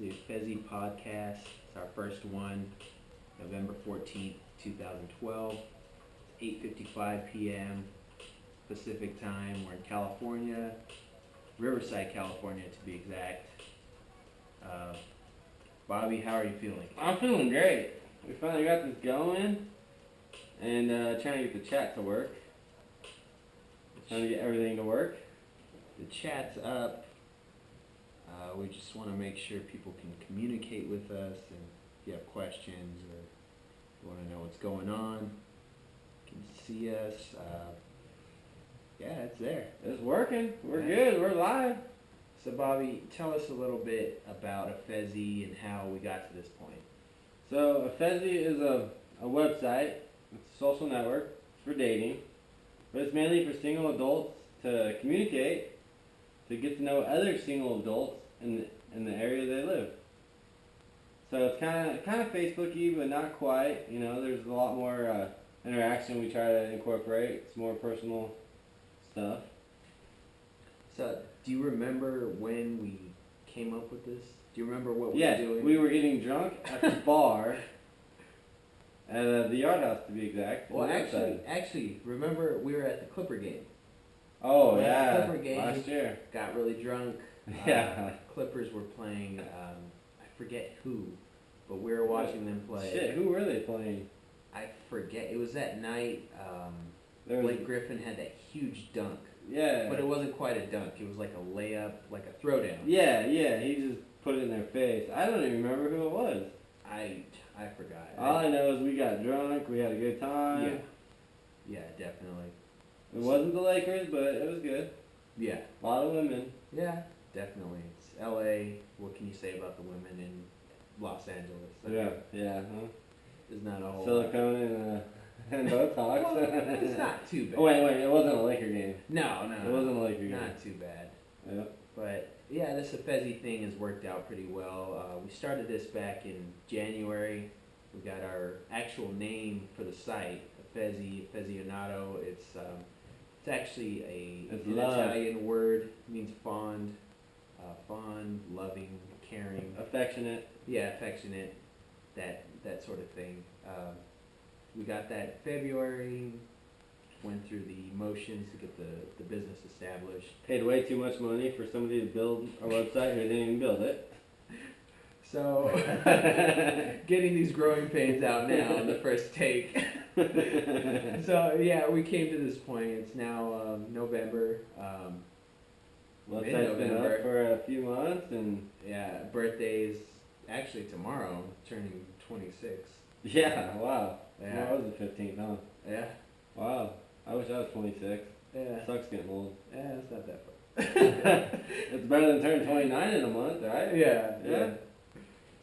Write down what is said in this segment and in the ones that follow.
the Affezi podcast. It's our first one, November 14th, 2012. It's 8:55 p.m. Pacific time. We're in California, Riverside, California to be exact. Bobby, how are you feeling? I'm feeling great. We finally got this going, and trying to get the chat to work. Trying to get everything to work. The chat's up. We just want to make sure people can communicate with us, and if you have questions or you want to know what's going on, you can see us. Yeah, it's there. It's working. We're good. We're live. So Bobby, tell us a little bit about Affezi and how we got to this point. So Affezi is a website. It's a social network for dating, but it's mainly for single adults to communicate, to get to know other single adults in the area they live. So it's kind of Facebooky, but not quite. You know, there's a lot more interaction we try to incorporate. It's more personal stuff. So, do you remember when we came up with this? Do you remember what we were doing? Yeah, we were getting drunk at the bar, at the Yard House to be exact. Well, actually, remember we were at the Clipper game. Oh, we yeah, Clipper game, last year. Got really drunk. Yeah. Clippers were playing, I forget who, but we were watching them play. Shit, who were they playing? I forget. It was that night. Blake Griffin had that huge dunk. Yeah. But it wasn't quite a dunk. It was like a layup, like a throwdown. Yeah, he just put it in their face. I don't even remember who it was. I forgot. All I know is we got drunk, we had a good time. Yeah, definitely. It wasn't the Lakers, but it was good. Yeah. A lot of women. Yeah, definitely. It's LA. What can you say about the women in Los Angeles? Yeah. Huh? There's not a whole silicone and Botox. Well, it's not too bad. Oh, wait, it wasn't a Laker game. No. It wasn't a Laker game. Not too bad. Yeah. But yeah, this Affezi thing has worked out pretty well. We started this back in January. We got our actual name for the site, Affezi, Affezionato. It's actually an Italian word. It means fond, loving, caring, affectionate. Yeah, affectionate. That sort of thing. We got that in February. Went through the motions to get the business established. Paid way too much money for somebody to build a website who didn't even build it. So, getting these growing pains out now on the first take. So, yeah, we came to this point. It's now November. Website's been up for a few months, and yeah, birthday's actually tomorrow. I'm turning 26. Yeah, wow. Yeah. Tomorrow was the 15th, huh? Yeah. Wow. I wish I was 26. Yeah. Sucks getting old. Yeah, it's not that far. It's better than turning 29 in a month, right? Yeah.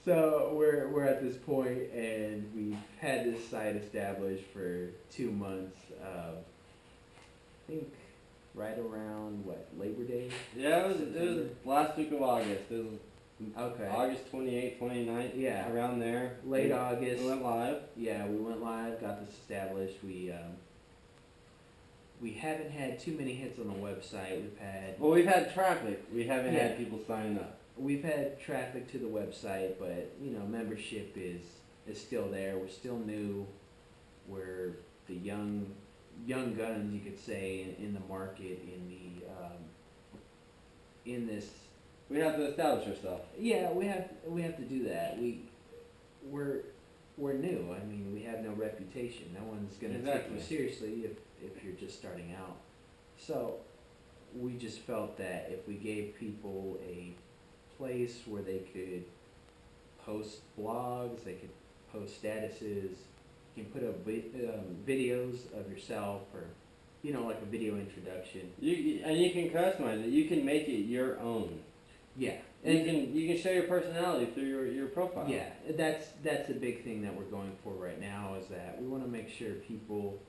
So we're at this point, and we've had this site established for 2 months. I think right around Labor Day. Yeah, it was last week of August. It was August 28th, 29th. Yeah, around there. Late August. We went live. Yeah, we went live. Got this established. We haven't had too many hits on the website. We've had traffic. We haven't had people sign up. We've had traffic to the website, but membership is still there. We're still new. We're the young guns, you could say, in the market, in this. We have to establish ourselves. Yeah, we have to do that. We're new. I mean, we have no reputation. No one's gonna take you seriously if you're just starting out. So we just felt that if we gave people a place where they could post blogs, they could post statuses, you can put up videos of yourself, or like a video introduction. And you can customize it. You can make it your own. Yeah, and you can show your personality through your profile. Yeah, that's the big thing that we're going for right now, is that we want to make sure people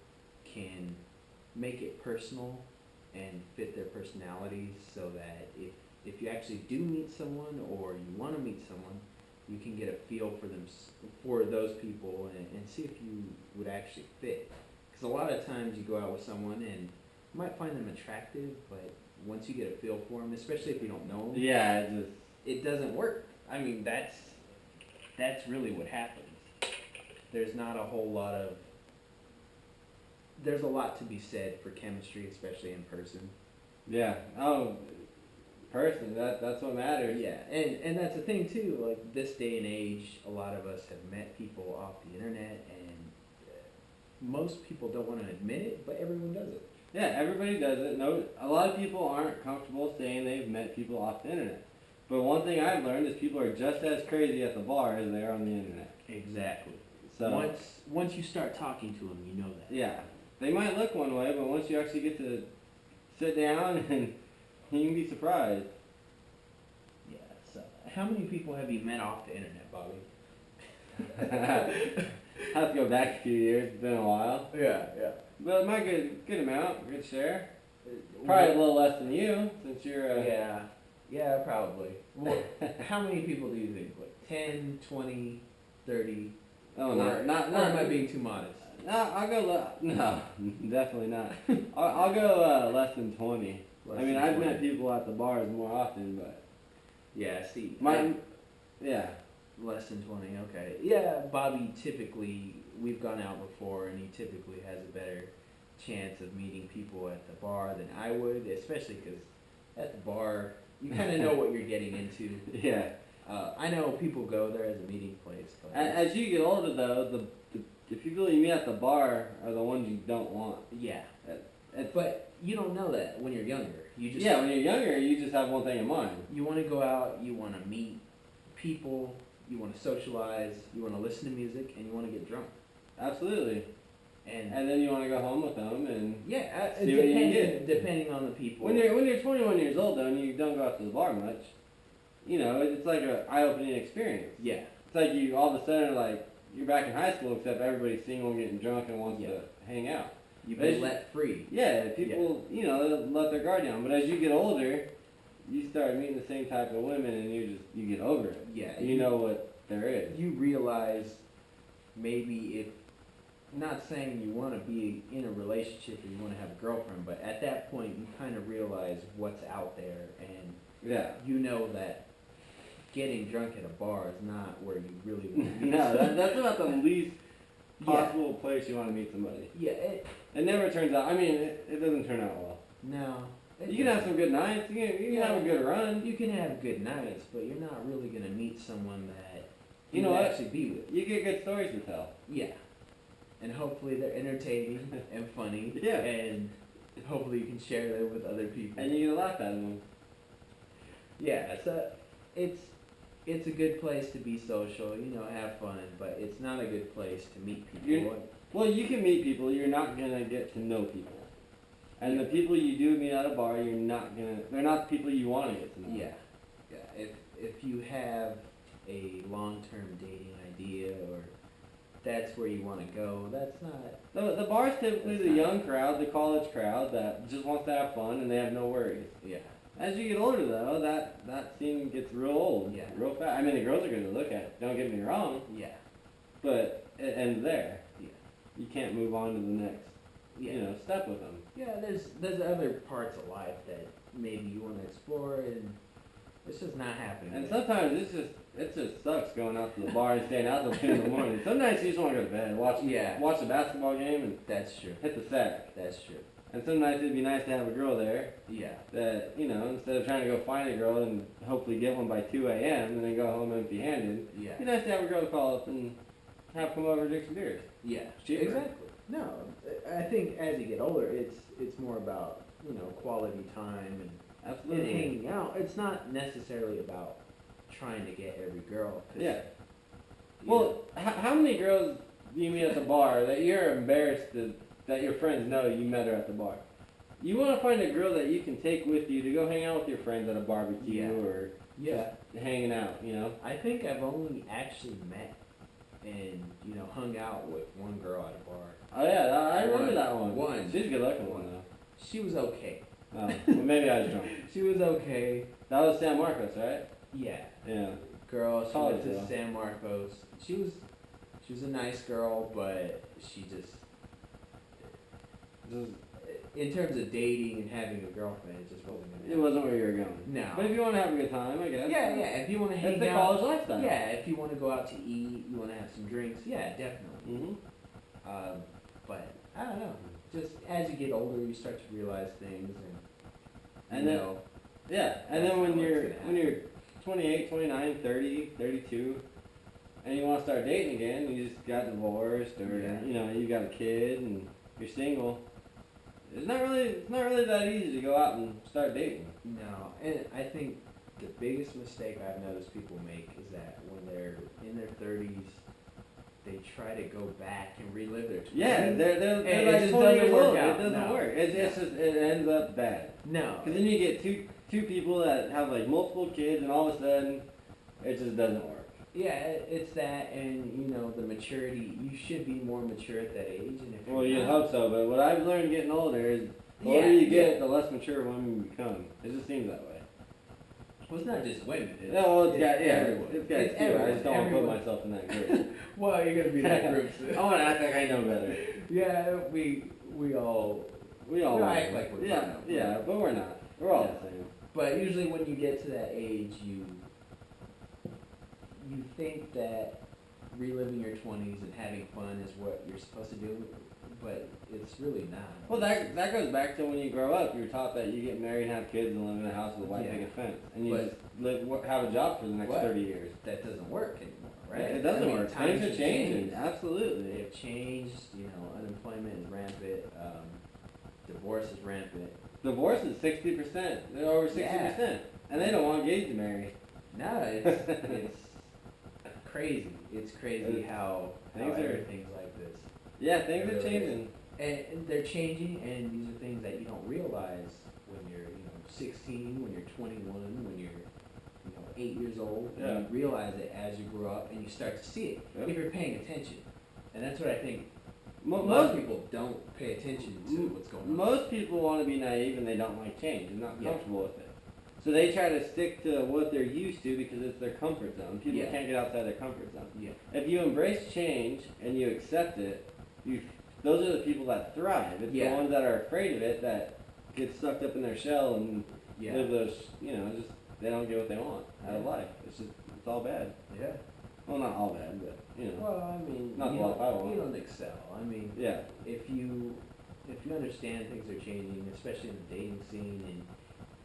can make it personal and fit their personalities, so that if you actually do meet someone, or you want to meet someone, you can get a feel for those people and see if you would actually fit. Because a lot of times you go out with someone and you might find them attractive, but once you get a feel for them, especially if you don't know them, yeah, it doesn't work. I mean, that's really what happens. There's not a whole lot of. There's a lot to be said for chemistry, especially in person. Yeah. Oh, person. That's what matters. Yeah, and that's the thing too. Like this day and age, a lot of us have met people off the internet, and most people don't want to admit it, but everyone does it. Yeah, everybody does it. No, a lot of people aren't comfortable saying they've met people off the internet. But one thing I've learned is people are just as crazy at the bar as they are on the internet. Exactly. So once you start talking to them, you know that. yeah, they might look one way, but once you actually get to sit down and you can be surprised. Yeah. So, how many people have you met off the internet, Bobby? Have to go back a few years. It's been a while. Yeah. But my good amount, good share. Probably a little less than you, since you're. Yeah, probably. Well, how many people do you think? Like 10, 20, 30? Oh, or not. Am I being too modest? No, I'll go. No, definitely not. I'll go less than 20. Less I mean, than I've 20. met people at the bars more often, but. Yeah. See. Yeah. Less than 20. Okay. Yeah, Bobby. Typically, we've gone out before, and he typically has a better chance of meeting people at the bar than I would, especially because at the bar you kind of know what you're getting into. Yeah. I know people go there as a meeting place. But As you get older, though, the people you meet at the bar are the ones you don't want. yeah, but you don't know that when you're younger. You just When you're younger, you just have one thing in mind. You want to go out. You want to meet people. You want to socialize. You want to listen to music, and you want to get drunk. Absolutely. And then you want to go home with them and yeah, see what you can get. Depending on the people. When you're 21 years old, though, and you don't go out to the bar much, it's like an eye-opening experience. Yeah. It's like you all of a sudden like you're back in high school, except everybody's single and getting drunk and wants to hang out. You've been let free. Yeah, people let their guard down. But as you get older, you start meeting the same type of women, and you get over it. Yeah. You know what there is. You realize maybe if. Not saying you want to be in a relationship or you want to have a girlfriend, but at that point you kind of realize what's out there, and you know that getting drunk at a bar is not where you really want to be. No, that's about the least possible place you want to meet somebody. Yeah. It never turns out. I mean, it doesn't turn out well. No. You can have some good nights. You can have a good run. You can have good nights, but you're not really going to meet someone that you know what? actually be with. You get good stories to tell. Yeah. And hopefully they're entertaining and funny. Yeah. And hopefully you can share them with other people. And you get a laugh out of them. Yeah, so it's a good place to be social, have fun, but it's not a good place to meet people. Well, you can meet people, you're not going to get to know people. And the people you do meet at a bar, they're not the people you want to get to know. Yeah. If you have a long-term dating idea or that's where you want to go, that's not... The bar's typically the young crowd, the college crowd that just wants to have fun and they have no worries. Yeah. As you get older, though, that scene gets real old, real fast. I mean, the girls are good to look at, don't get me wrong. Yeah. But it ends there. Yeah. You can't move on to the next, step with them. Yeah, there's other parts of life that maybe you want to explore, and it's just not happening. And sometimes it just sucks going out to the bar and staying out till 2 in the morning. Sometimes you just want to go to bed, watch the basketball game, and that's true. Hit the sack. That's true. And some nights it'd be nice to have a girl there. Yeah. That, instead of trying to go find a girl and hopefully get one by 2 a.m. and then go home empty-handed, it'd be nice to have a girl to call up and have come over and drink some beers. Yeah. Cheaper. Exactly. No, I think as you get older, it's more about, quality time and absolutely hanging out. It's not necessarily about trying to get every girl. Yeah. Well, how many girls do you meet at the bar that you're embarrassed that your friends know you met her at the bar? You want to find a girl that you can take with you to go hang out with your friends at a barbecue or just hanging out, I think I've only actually met and, hung out with one girl at a bar. Oh, yeah, I remember that one. She's a good looking one, though. She was okay. Oh, well, maybe I was drunk. She was okay. That was San Marcos, right? Yeah. Yeah. Girl, she went to San Marcos. She was a nice girl, but she just in terms of dating and having a girlfriend, it just wasn't gonna It happen. wasn't where you were going. No. But if you want to have a good time, I guess. Yeah, if you want to hang out. That's the college lifestyle. Yeah, if you want to go out to eat, you want to have some drinks, yeah, definitely. Mm-hmm. But I don't know. Just as you get older, you start to realize things, and then, know. Yeah, and That's then when how it's you're gonna when you're 28, 29, 30, 32, and you want to start dating again, you just got divorced, or Yeah. you know, you got a kid and you're single. It's not really that easy to go out and start dating. No, and I think the biggest mistake I've noticed people make is that when they're in their 30s, they try to go back and relive their 20s. Yeah, they're And like it just 20 doesn't years work old. out. It doesn't No. work. It's just it ends up bad. No. Because then you get two people that have like multiple kids, and all of a sudden, it just doesn't work. Yeah, it's that, and you know, the maturity. You should be more mature at that age, and if Well, you're you'd not, hope so, but what I've learned getting older is the Yeah, older you get, yeah. the less mature women you become. It just seems that way. well, it's not just women. It's, Yeah, well, it's everyone. it's guys It's too. I everyone. just don't want to put Everyone. myself in that group. Well, you're gonna be that group. I want to act like I know better. Yeah, we all. We all We know. act like we're yeah, grown up. yeah, but we're not. We're all Yeah. the same. But usually, when you get to that age, you think that reliving your 20s and having fun is what you're supposed to do, but it's really not. Well, that goes back to when you grow up. You're taught that you get married and have kids and live in a house with a white Yeah. picket fence, and you But- just have a job for the next But 30 years. That doesn't work anymore, right? It doesn't I mean, work. times Things are have changing. changed. Absolutely. They've changed. You know, unemployment is rampant. Divorce is rampant. Divorce is 60%. They're over 60%, and they don't want gays to marry. No, it's crazy. It's crazy how Things are- everything's like this. Yeah, things It are really changing. And they're changing, and these are things that you don't realize when you're, 16, when you're 21, when you're, 8 years old. Yeah. And you realize it as you grow up, and you start to see it Yep. if you're paying attention. And that's what I think. Mo- Most people don't pay attention to what's going on. Most people want to be naive and they don't like change and not Yeah. comfortable with it. So they try to stick to what they're used to because it's their comfort zone. People Yeah. can't get outside their comfort zone. Yeah. If you embrace change and you accept it, those are the people that thrive. It's Yeah. the ones that are afraid of it that get sucked up in their shell and Yeah. live those, just they don't get what they want out of Yeah. life. It's all bad. Yeah. Well, not all bad, but Well, I mean, Not you the life I want. don't excel. I mean, yeah. if you understand things are changing, especially in the dating scene,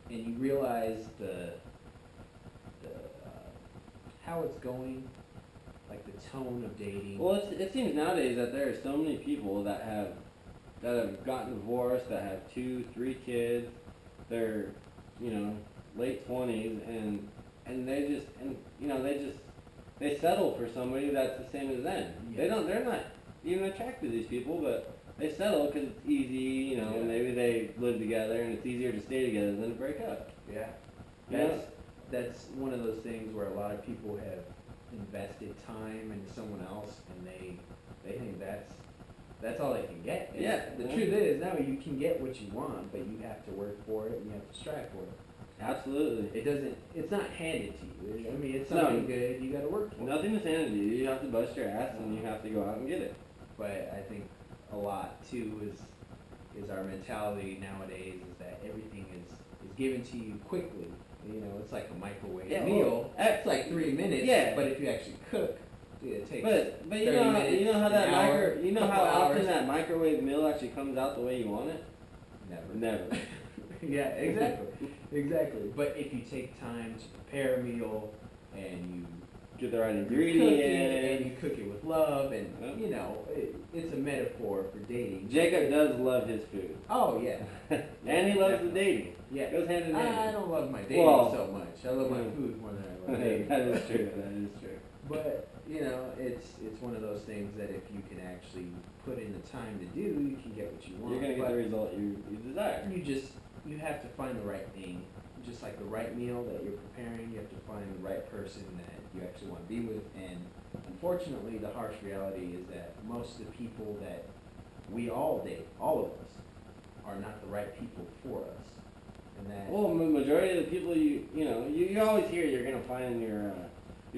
and you realize the how it's going, like the tone of dating. Well, it seems nowadays that there are so many people that have gotten divorced, that have 2, 3 kids. They're, late 20s, and they settle for somebody that's the same as them. Yeah. They're not even attracted to these people, but they settle because it's easy, Yeah. maybe they live together and it's easier to stay together than to break up. Yeah. Yeah. That's one of those things where a lot of people have invested time into someone else, and they think that's all they can get. And Yeah. The truth is, no, you can get what you want, but you have to work for it and you have to strive for it. Absolutely. It's not handed to you. I mean, it's No. something good, you gotta work for it. Nothing is handed to you. You have to bust your ass and you have to go out and get it. But I think a lot too is our mentality nowadays is that everything is given to you quickly. It's like a microwave Yeah, meal. well, It's like 3 minutes. Yeah. But if you actually cook, it takes. But 30 you know minutes, how that an hour, how couple often hours. that microwave meal actually comes out the way you want it? Never. Never. Yeah, exactly. Exactly. But if you take time to prepare a meal and you Get the right cook it and ingredients. you cook it with love, and Yeah. it's a metaphor for dating. Jacob does love his food, Oh yeah. and he loves the dating. Yeah. It goes hand in I hand. don't love my dating Well, so much. I love my mm. food more than I love dating. That is true. That is true. But it's one of those things that if you can actually put in the time to do, you can get what you want. You're gonna get But the result you desire. you have to find the right thing. Just like the right meal that you're preparing, you have to find the right person that you actually want to be with. And unfortunately, the harsh reality is that most of the people that we all date, all of us, are not the right people for us. And that Well, majority of the people you always hear you're gonna find your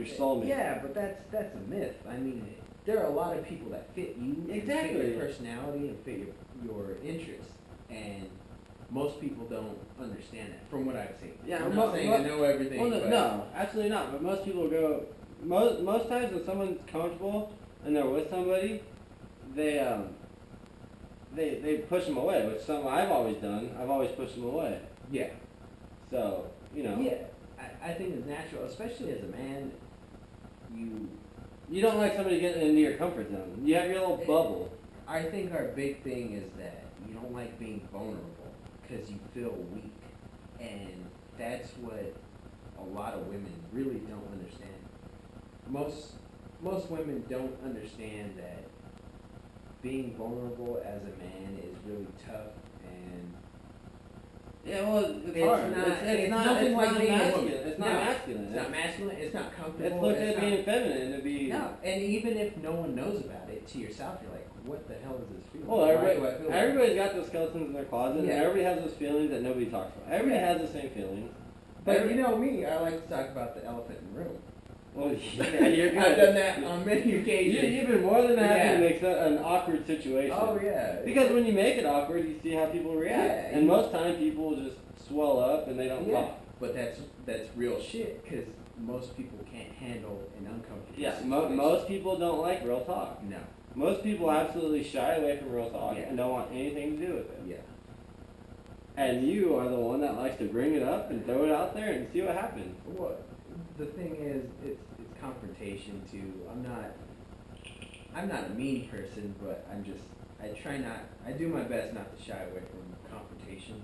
soulmate. Yeah, but that's a myth. I mean, there are a lot of people that fit you, and fit Exactly. your personality, and fit your interests. and most people don't understand that, from what I've seen. Yeah, I'm not saying I know everything. Well, but no, absolutely not. But most people go. Most times when someone's comfortable and they're with somebody, they they push them away, which is something I've always done. I've always pushed them away. Yeah. So you know. Yeah, I think it's natural, especially as a man. You don't like somebody getting into your comfort zone. You have your little bubble. I think our big thing is that you don't like being vulnerable because you feel weak, and that's what a lot of women really don't understand. Most women don't understand that being vulnerable as a man is really tough, and yeah, well, it's hard. It's nothing like being a woman. It's not masculine. It's not masculine. It's not comfortable. It's looked at being feminine to be. No, and even if no one knows about it, to yourself, you're like, what the hell is this feeling? Well, everybody's got those skeletons in their closet, and Yeah. everybody has those feelings that nobody talks about. Everybody has the same feelings. But you know me, I like to talk about the elephant in the room. Well, yeah, you're good. I've done that on many occasions. You've been more than happy to make an awkward situation. Oh yeah. Because when you make it awkward, you see how people react, Yeah, and most time people just swell up and they don't talk. But that's real shit, because most people can't handle an uncomfortable Yeah, situation. most people don't like real talk. No. Most people absolutely shy away from real talk Yeah. and don't want anything to do with it. Yeah. And you are the one that likes to bring it up and throw it out there and see what happens. Well, the thing is, it's confrontation too. I'm not a mean person, but I do my best not to shy away from confrontation.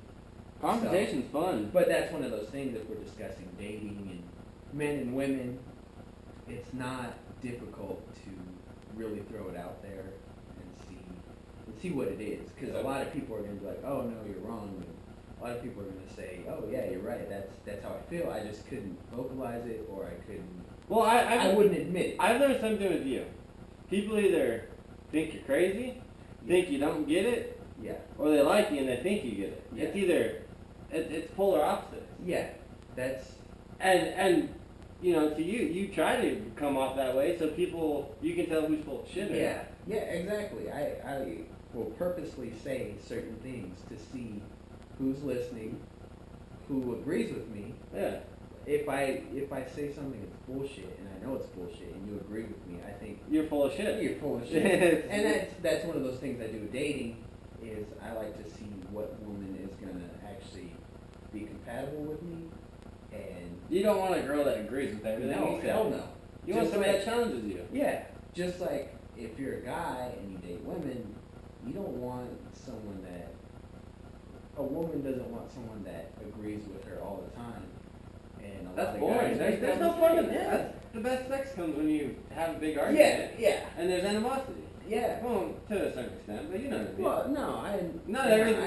Confrontation's fun. But that's one of those things that we're discussing dating and men and women. It's not difficult to really throw it out there and see what it is, because a lot of people are going to be like, oh no, you're wrong. And a lot of people are going to say, oh yeah, you're right. That's how I feel. I just couldn't vocalize it, or I couldn't. Well, I wouldn't admit it. I've learned something with you. People either think you're crazy, think you don't get it, Yeah. or they like you and they think you get it. Yeah. It's either it's polar opposites. Yeah. That's. And you know, to you try to come off that way so people, you can tell who's full of shit. Yeah. Yeah. Exactly. I will purposely say certain things to see who's listening, who agrees with me. Yeah. If I say something that's bullshit and I know it's bullshit and you agree with me, I think You're full of shit. you're full of shit. And that's one of those things I do with dating, is I like to see what woman is gonna actually be compatible with me, and You don't want a girl that agrees with everything no, you say. hell no. You want Just somebody like- that challenges you. Yeah, just like if you're a guy and you date women, you don't want someone that, a woman doesn't want someone that agrees with her all the time. And a lot That's of boring. guys There's no fun in that. The best sex comes when you have a big argument. Yeah, And there's animosity. yeah. Well, to a certain extent, but you know what I mean. Well, no, Not everything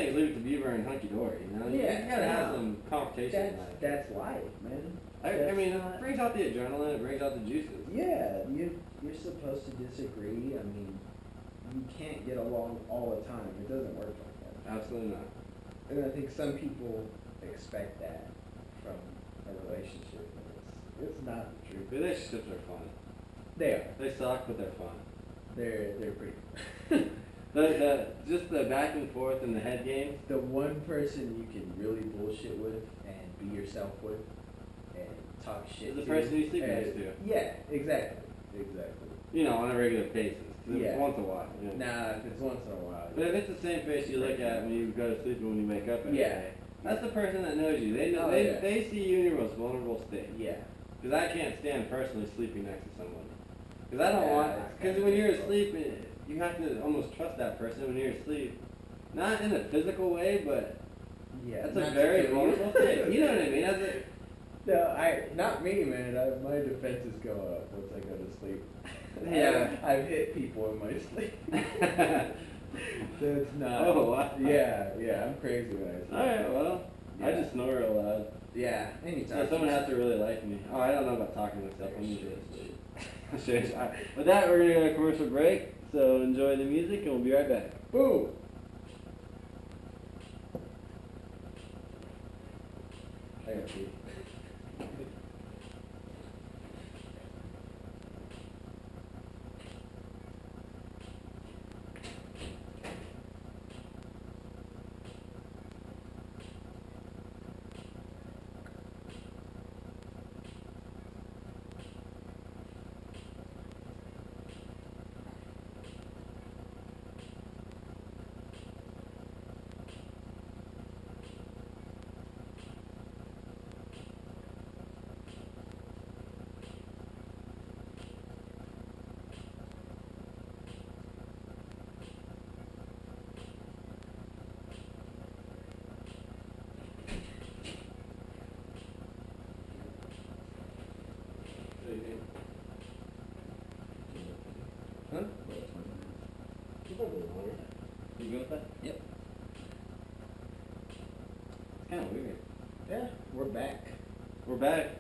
is leave it to Beaver and hunky dory. You know, Yeah, you gotta have no. some competition. in life. That's life, man. I mean, it brings out the adrenaline. It brings out the juices. Yeah, you're supposed to disagree. I mean, you can't get along all the time. It doesn't work like that. Absolutely not. And I think some people expect that from a relationship, and it's not the truth. Relationships are fun. They are. They suck, but they're fun. They're pretty. Just the back and forth and the head games. The one person you can really bullshit with and be yourself with and talk shit Is the to. person you sleep and- next to. Yeah, exactly. Exactly. You know, on a regular basis. 'Cause Yeah. It's once a while. You know. Nah, if it's once in a while. But if it's the same face you look at when you go to sleep and when you wake up every Yeah. day, that's the person that knows you. They know. Oh, they yeah. they see you in your most vulnerable state. Yeah. Because I can't stand personally sleeping next to someone. Because I don't Yeah, want. it's Because kinda when you're difficult. asleep, you have to almost trust that person when you're asleep. Not in a physical way, but Yeah. that's not a to very kill you. vulnerable state. You know what I mean? That's a, No, not me, man. My defenses go up once I go to sleep. Yeah. I've hit people in my sleep. That's not. Oh, wow. Yeah, I'm crazy when I sleep. Alright, well, I Yeah. just snore real loud. Yeah, So anytime. someone has to really like me. Oh, I don't know about talking to myself. I'm usually asleep. Sure. Alright. With that, we're going to go to a commercial break. So enjoy the music and we'll be right back. Boom. I got you. Huh? Well, 20 minutes. It's not really longer. You good with that? Yep. It's kind of weird. Yeah, we're back. We're back.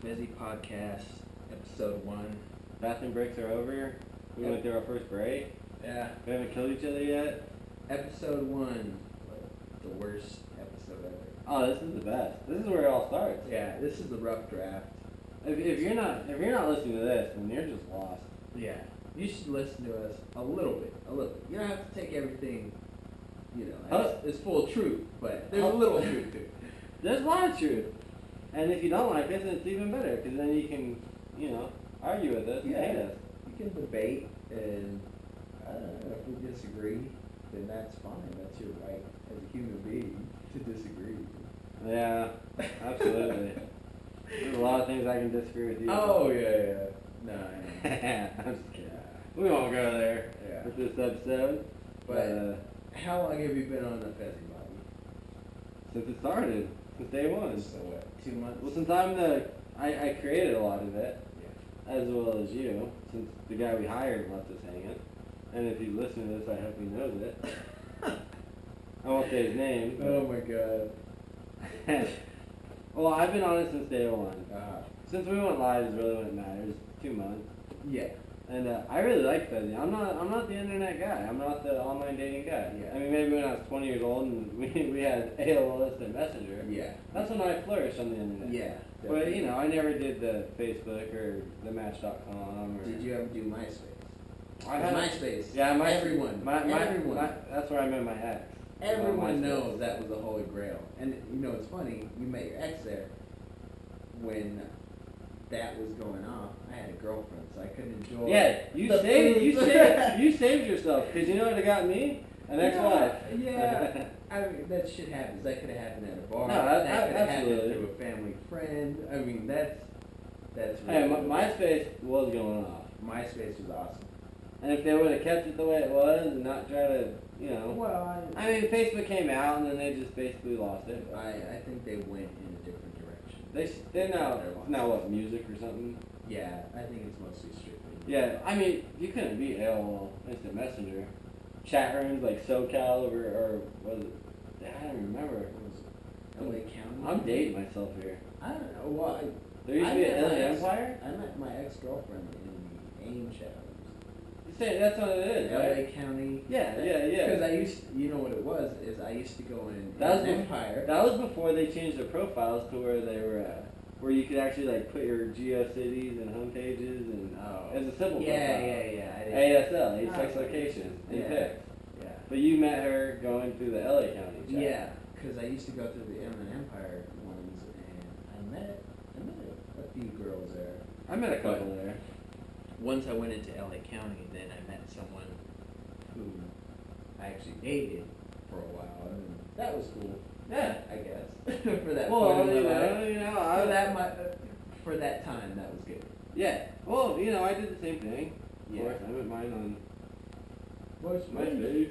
Affezi Podcast, episode 1. Bathroom breaks are over. We went through our first break. Yeah. We haven't killed each other yet. Episode 1, the worst episode ever. Oh, this is the best. This is where it all starts. Yeah, this is the rough draft. If you're not listening to this, then you're just lost. Yeah, you should listen to us a little bit. You don't have to take everything, it's full of truth, but there's a little truth to it. There's a lot of truth. And if you don't like us, then it's even better, because then you can, argue with us and hate us. You can debate, and I don't know, if we disagree, then that's fine. That's your right as a human being to disagree. Yeah, absolutely. There's a lot of things I can disagree with you. Oh, yeah. No, I know. I'm just kidding. We won't go there with this episode. But how long have you been on the Affezi, Bobby? Since it started, since day one. So what, 2 months? Well, since I created a lot of it, as well as you, since the guy we hired left us hanging. And if he's listening to this, I hope he knows it. I won't say his name. Oh my god. Well, I've been on it since day one. Uh-huh. Since we went live is really when it matters. 2 months. Yeah. And I really like Affezi. I'm not the internet guy. I'm not the online dating guy. Yeah. I mean, maybe when I was 20 years old and we had AOL Instant Messenger. Yeah. That's when I flourished on the internet. Yeah. But I never did the Facebook or the Match.com. Or Did you ever do MySpace? I had MySpace. Yeah, everyone. Everyone. That's where I met my ex. Everyone knows that was the holy grail. And it's funny, you met your ex there when that was going off. I had a girlfriend, so I couldn't enjoy. Yeah, you saved yourself, because you know what it got me? An ex-wife. Yeah. I mean, that shit happens. That could have happened at a bar. No, that could have happened absolutely. through a family friend. I mean, that's Hey, really MySpace was going off. MySpace was awesome. And if they would have kept it the way it was and not try to, Well, I mean, Facebook came out and then they just basically lost it. I think they went in a different direction. They're now what, music or something? Yeah, I think it's mostly strictly. Yeah, I mean, you couldn't beat AOL Instant Messenger. Chat rooms like SoCal or was it? I don't remember. What was it? LA County? I'm dating myself here. I don't know. Well, There used to be an LA Empire? I met my ex-girlfriend in the AIM chat rooms. You say that's what it is, right? LA County. Yeah. Because I used to, what it was, is I used to go in Empire. That was before they changed their profiles to where they were where you could actually like put your GeoCities and home pages and as a simple profile. Yeah. ASL, age, sex, location, and pics. Yeah. But you met her going through the LA County chat. Yeah, because I used to go through the Inland Empire ones, and I met a few girls there. I met a couple there. Once I went into LA County, then I met someone who I actually dated for a while, and that was cool. Yeah, I guess for that well, point in my life. I, For that time, that was good. Yeah. Well, I did the same thing. Of Yeah. course, I met mine on MySpace.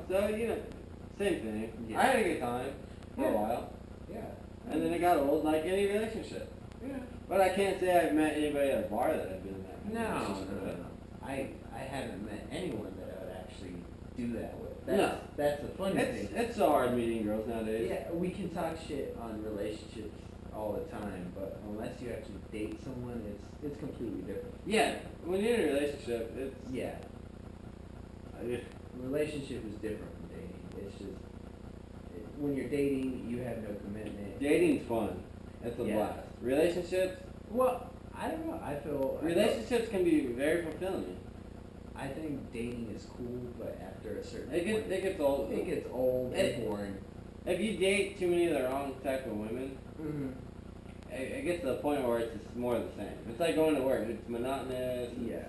So same thing. Yeah. I had a good time for a while, Yeah. and then it got old, like any relationship. Yeah. But I can't say I've met anybody at a bar that I've been in that No. relationship with. I haven't met anyone that I would actually do that with. No. That's the funny thing. It's so hard meeting girls nowadays. Yeah, we can talk shit on relationships all the time, but unless you actually date someone, it's completely different. Yeah, when you're in a relationship, it's Yeah. Relationship is different from dating. It's just when you're dating, you have no commitment. dating's fun. It's a Yeah. blast. Relationships, Well, I don't know. relationships can be very fulfilling. I think dating is cool, but after a certain It point, gets old. it gets old and boring. If you date too many of the wrong type of women, Mm-hmm. it gets to the point where it's just more of the same. It's like going to work. It's monotonous. Yeah.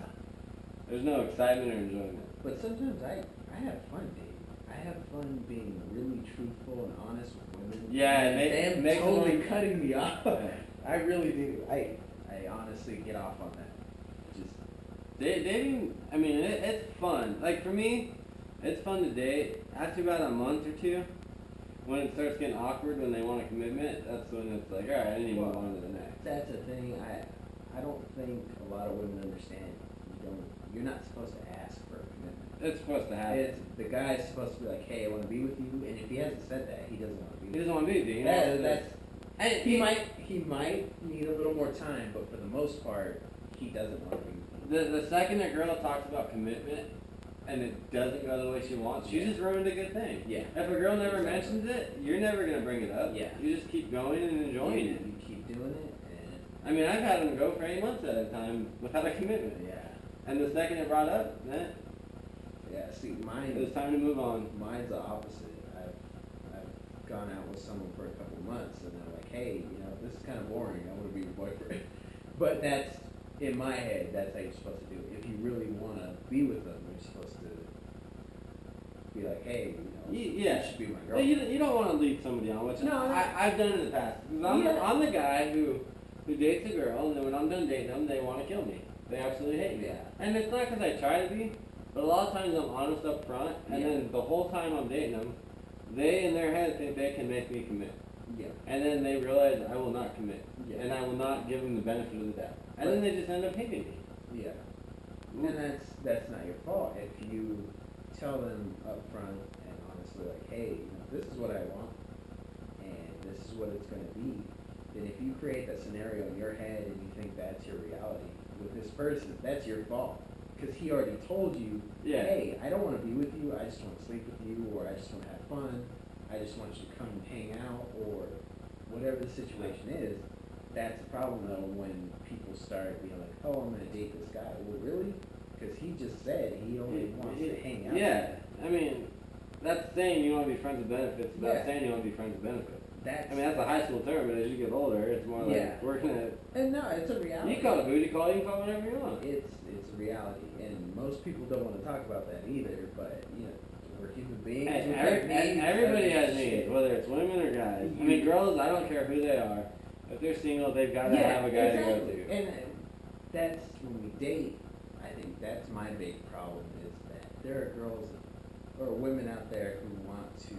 There's no excitement or enjoyment. But sometimes I have fun dating. I have fun being really truthful and honest with women. Yeah, and make totally them- cutting me off. Yeah. I really do. I honestly get off on that. Just Dating, I mean, it's fun. Like for me, it's fun to date. After about a month or two, when it starts getting awkward, when they want a commitment, that's when it's like, all right, I need to move on to the next. that's the thing. I don't think a lot of women understand. You don't you're not supposed to ask for a commitment. It's supposed to happen. The guy's supposed to be like, hey, I want to be with you, and if he hasn't said that, he doesn't want to be with you. He doesn't want to be with you. He might need a little more time, but for the most part, he doesn't want to be with you. The second a girl talks about commitment and it doesn't go the way she wants, she just ruined a good thing. Yeah. If a girl never mentions it, you're never gonna bring it up. Yeah. You just keep going and enjoying it. You keep doing it, and I mean, I've had them go for 8 months at a time without a commitment. yeah. And the second it brought up, Yeah, see, it was time to move on. mine's the opposite. I've gone out with someone for a couple of months, and they're like, hey, this is kind of boring. I want to be your boyfriend. But that's, in my head, that's how you're supposed to do it. If you really want to be with them, you're supposed to be like, hey, you should be my Well, girlfriend. you don't want to lead somebody on, which No, I've done in the past. 'Cause I'm the guy who dates a girl, and then when I'm done dating them, they want to kill me. They absolutely hate me. Yeah. And it's not because I try to be, but a lot of times I'm honest up front, and Yeah. then the whole time I'm dating them, they in their head think they can make me commit. Yeah. And then they realize I will not commit, Yeah. and I will not give them the benefit of the doubt. And then they just end up hating me. Yeah. And that's not your fault. If you tell them up front and honestly, like, hey, this is what I want, and this is what it's going to be, then if you create that scenario in your head and you think that's your reality with this person, that's your fault. Because he already told you, Yeah. hey, I don't want to be with you, I just want to sleep with you, or I just want to have fun, I just want you to come and hang out, or whatever the situation is. That's the problem, though, when people start being like, oh, I'm going to date this guy. Well, really? Because he just said he only wants to hang out. Yeah, I mean, that's saying you want to be friends with benefits without Yeah. saying you want to be friends with benefits. That's, I mean, that's a high school term, but as you get older, it's more like Yeah. working at... and no, it's a reality. You call it booty call, you can call it whatever you want. It's a reality, and most people don't want to talk about that either, but, we're human beings. Hey, we have needs, everybody has shit. needs, whether it's women or guys. I mean, girls, I don't care who they are. If they're single, they've got to have a guy exactly. to go to. And that's when we date. I think that's my big problem is that there are girls or women out there who want to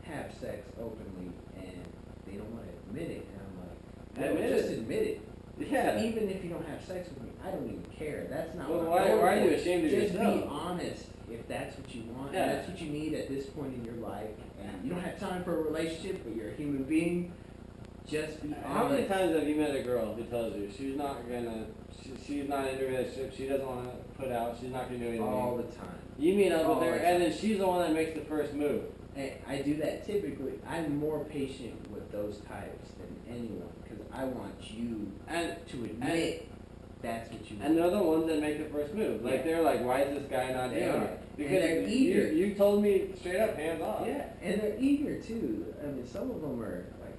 have sex openly and they don't want to admit it. And I'm like, no, Admit just it. admit it. Yeah. Even if you don't have sex with me, I don't even care. That's not Well, what why I'm going are you for. ashamed of Just yourself? be honest if that's what you want. Yeah. And that's what you need at this point in your life. And you don't have time for a relationship, but you're a human being. Just be honest. How many times have you met a girl who tells you she's not she's not in a relationship, she doesn't want to put out, she's not going to do anything? All the time. You meet up All with her, the time. and then she's the one that makes the first move. And I do that typically. I'm more patient with those types than anyone because I want you to admit that's what you want. And they're the ones that make the first move. Like, Yeah. they're like, why is this guy not They doing are. it? And Because they're eager. you told me straight up, hands off. Yeah, and they're eager too. I mean, some of them are like,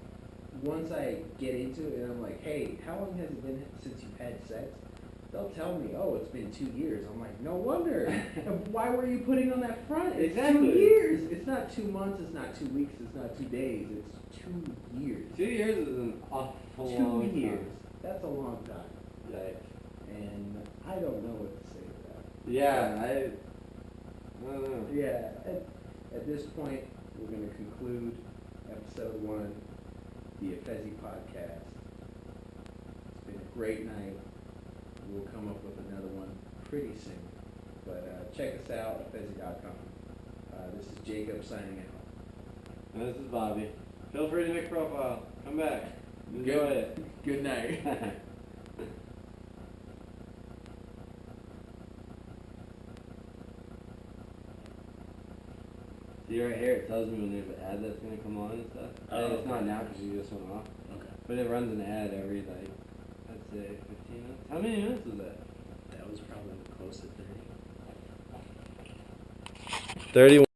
once I get into it and I'm like, hey, how long has it been since you've had sex? They'll tell me, oh, it's been 2 years. I'm like, no wonder. Why were you putting on that front? It's Exactly. 2 years. It's not 2 months. It's not 2 weeks. It's not 2 days. It's 2 years. 2 years is an awful 2 long years. time. That's a long time. Yikes. And I don't know what to say to that. Yeah, I don't know. Yeah, at this point, we're going to conclude episode 1, the Affezi podcast. It's been a great night. We'll come up with another one pretty soon. But check us out, affezi.com. This is Jacob signing out. And this is Bobby. Feel free to make a profile. Come back. Enjoy it. Good night. See right here, it tells me when there's an ad that's going to come on and stuff. Oh, It's not now because you just went off. Okay. But it runs an ad every, like, I'd say 15 minutes. How many minutes was that? That was probably close to 30. 31.